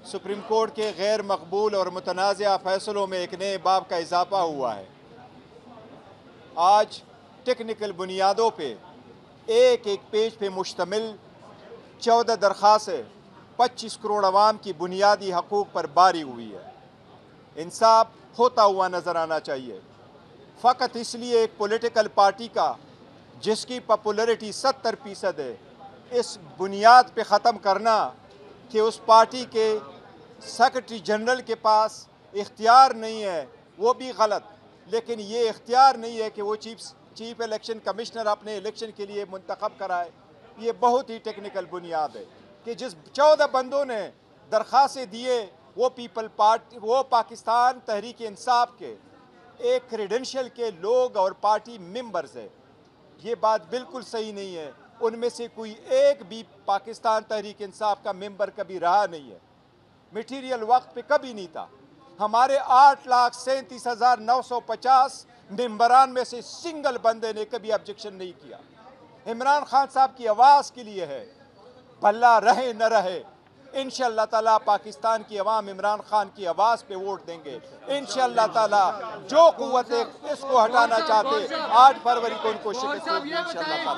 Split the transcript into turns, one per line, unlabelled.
Supreme court के गैर मकबूल और मुतनाज़ा फ़ैसलों में एक नए बाब का इजाफ़ा हुआ है। आज टेक्निकल बुनियादों पे एक एक पेज पे मुश्तमिल 14 दरख्वास्तें 25 करोड़ अवाम की बुनियादी हकूक़ पर बारी हुई है। इंसाफ होता हुआ नज़र आना चाहिए। फ़कत इसलिए एक पॉलिटिकल पार्टी का जिसकी पॉपुलरिटी 70% है, इस बुनियाद पे ख़त्म करना कि उस पार्टी के सेक्रेटरी जनरल के पास इख्तियार नहीं है, वो भी गलत। लेकिन ये इख्तियार नहीं है कि वो चीफ इलेक्शन कमिश्नर अपने इलेक्शन के लिए मुंतखब कराए। ये बहुत ही टेक्निकल बुनियाद है कि जिस 14 बंदों ने दरख्वास्तें दिए वो पाकिस्तान तहरीक इंसाफ के एक क्रेडेंशियल के लोग और पार्टी मेंबर्स है। ये बात बिल्कुल सही नहीं है। उनमें से कोई एक भी पाकिस्तान तहरीक इंसाफ का मेंबर कभी रहा नहीं है, मटीरियल वक्त पे कभी नहीं था। हमारे 8,37,950 मेंबरान में से सिंगल बंदे ने कभी ऑब्जेक्शन नहीं किया। इमरान खान साहब की आवाज़ के लिए है, भला रहे न रहे। इंशाअल्लाह ताला पाकिस्तान की अवाम इमरान खान की आवाज़ पे वोट देंगे। इंशाअल्लाह ताला जो कुव्वतें इसको हटाना चाहते 8 फरवरी को उनको शिकस्त होगी इंशाअल्लाह ताला।